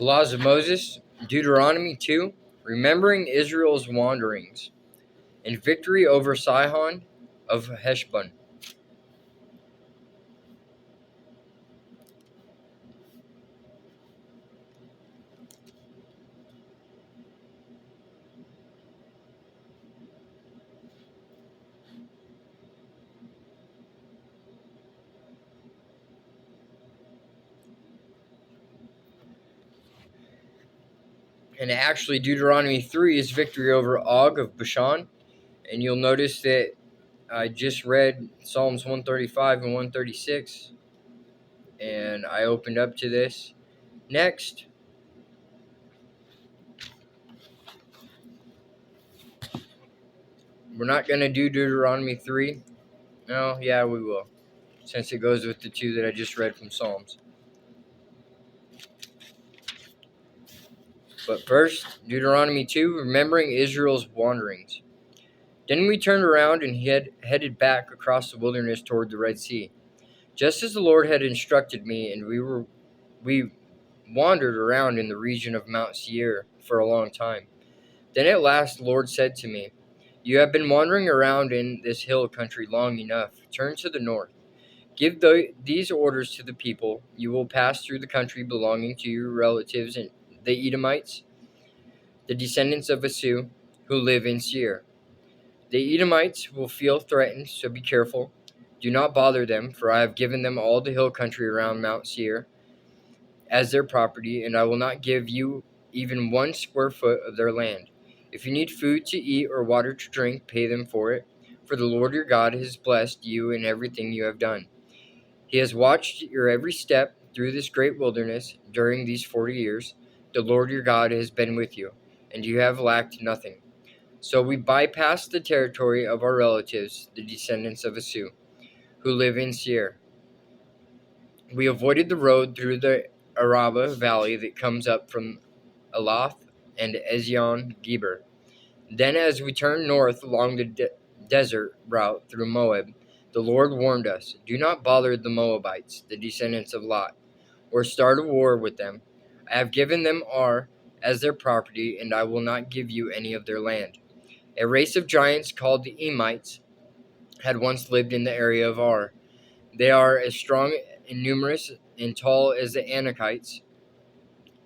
The laws of Moses, Deuteronomy 2, remembering Israel's wanderings, and victory over Sihon of Heshbon. And actually, Deuteronomy 3 is victory over Og of Bashan. And you'll notice that I just read Psalms 135 and 136, and I opened up to this. Next, we're not going to do Deuteronomy 3. No, yeah, we will, since it goes with the two that I just read from Psalms. But first, Deuteronomy 2, remembering Israel's wanderings. Then we turned around and headed back across the wilderness toward the Red Sea, just as the Lord had instructed me, and we wandered around in the region of Mount Seir for a long time. Then at last the Lord said to me, "You have been wandering around in this hill country long enough. Turn to the north. Give these orders to the people. You will pass through the country belonging to your relatives and the Edomites, the descendants of Esau, who live in Seir. The Edomites will feel threatened, so be careful. Do not bother them, for I have given them all the hill country around Mount Seir as their property, and I will not give you even 1 square foot of their land. If you need food to eat or water to drink, pay them for it, for the Lord your God has blessed you in everything you have done. He has watched your every step through this great wilderness during these 40 years. The Lord your God has been with you, and you have lacked nothing." So we bypassed the territory of our relatives, the descendants of Esau, who live in Seir. We avoided the road through the Araba valley that comes up from Elath and Ezion Geber. Then as we turned north along the desert route through Moab, the Lord warned us, "Do not bother the Moabites, the descendants of Lot, or start a war with them. I have given them Ar as their property, and I will not give you any of their land." A race of giants called the Emites had once lived in the area of Ar. They are as strong and numerous and tall as the Anakites,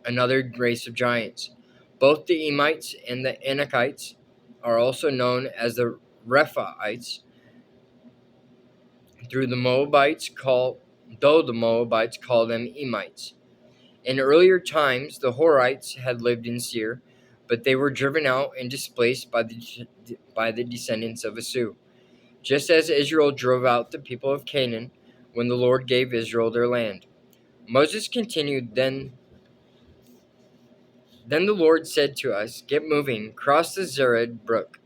another race of giants. Both the Emites and the Anakites are also known as the Rephaites, though the Moabites call them Emites. In earlier times, the Horites had lived in Seir, but they were driven out and displaced by the descendants of Esau, just as Israel drove out the people of Canaan when the Lord gave Israel their land. Moses continued, Then the Lord said to us, "Get moving, cross the Zered brook."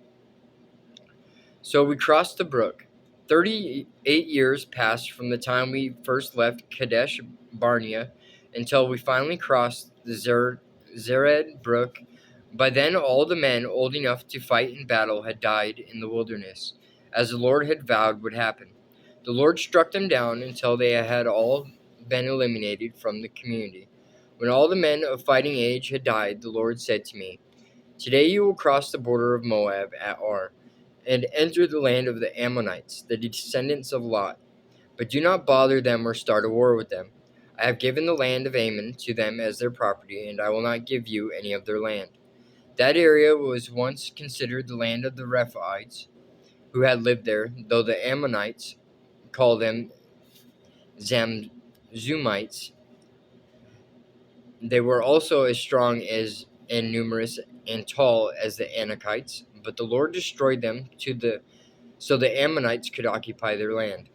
So we crossed the brook. 38 years passed from the time we first left Kadesh Barnea until we finally crossed the Zered brook. By then all the men old enough to fight in battle had died in the wilderness, as the Lord had vowed would happen. The Lord struck them down until they had all been eliminated from the community. When all the men of fighting age had died, the Lord said to me, "Today you will cross the border of Moab at Ar, and enter the land of the Ammonites, the descendants of Lot. But do not bother them or start a war with them. I have given the land of Ammon to them as their property, and I will not give you any of their land." That area was once considered the land of the Rephaites, who had lived there, though the Ammonites call them Zamzumites. They were also as strong as and numerous and tall as the Anakites, but the Lord destroyed them so the Ammonites could occupy their land.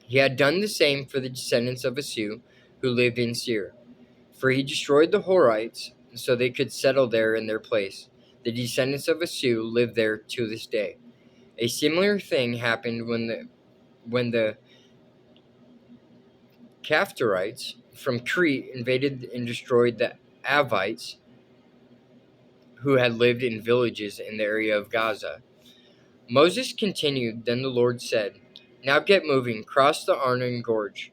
He had done the same for the descendants of Esau, who lived in Seir, for he destroyed the Horites so they could settle there in their place. The descendants of Esau live there to this day. A similar thing happened when the Caphtorites from Crete invaded and destroyed the Avites, who had lived in villages in the area of Gaza. Moses continued, Then the Lord said, "Now get moving, cross the Arnon Gorge."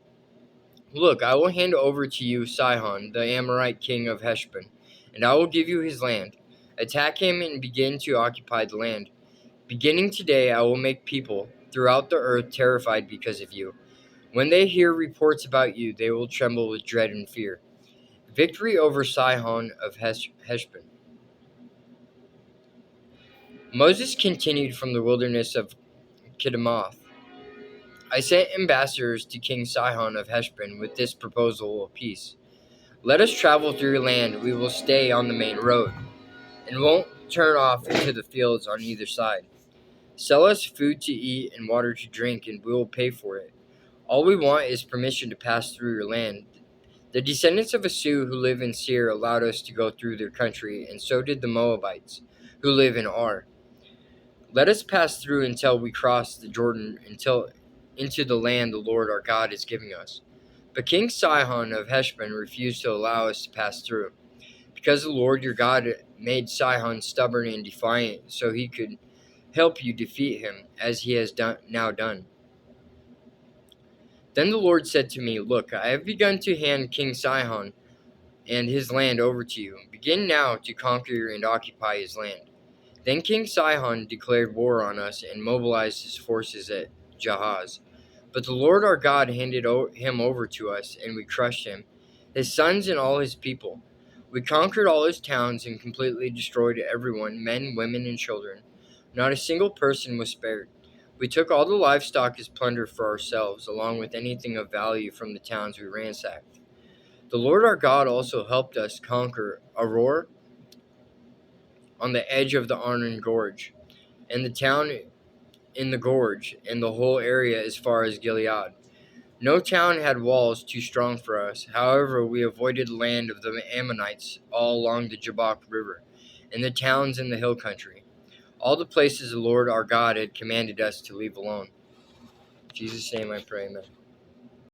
Look, I will hand over to you Sihon, the Amorite king of Heshbon, and I will give you his land. Attack him and begin to occupy the land. Beginning today, I will make people throughout the earth terrified because of you. When they hear reports about you, they will tremble with dread and fear. Victory over Sihon of Heshbon. Moses continued from the wilderness of Kiddemoth. I sent ambassadors to King Sihon of Heshbon with this proposal of peace. Let us travel through your land. We will stay on the main road and won't turn off into the fields on either side. Sell us food to eat and water to drink, and we will pay for it. All we want is permission to pass through your land. The descendants of Esau who live in Seir allowed us to go through their country, and so did the Moabites who live in Ar. Let us pass through until we cross the Jordan into the land the Lord our God is giving us. But King Sihon of Heshbon refused to allow us to pass through, because the Lord your God made Sihon stubborn and defiant, so he could help you defeat him, as he has now done. Then the Lord said to me, Look, I have begun to hand King Sihon and his land over to you. Begin now to conquer and occupy his land. Then King Sihon declared war on us and mobilized his forces at Jahaz. But the Lord our God handed him over to us, and we crushed him, his sons and all his people. We conquered all his towns and completely destroyed everyone, men, women, and children. Not a single person was spared. We took all the livestock as plunder for ourselves, along with anything of value from the towns we ransacked. The Lord our God also helped us conquer Aroer on the edge of the Arnon Gorge, and the town in the gorge, and the whole area as far as Gilead. No town had walls too strong for us. However, we avoided the land of the Ammonites all along the Jabbok River, and the towns in the hill country, all the places the Lord our God had commanded us to leave alone. In Jesus' name I pray, amen.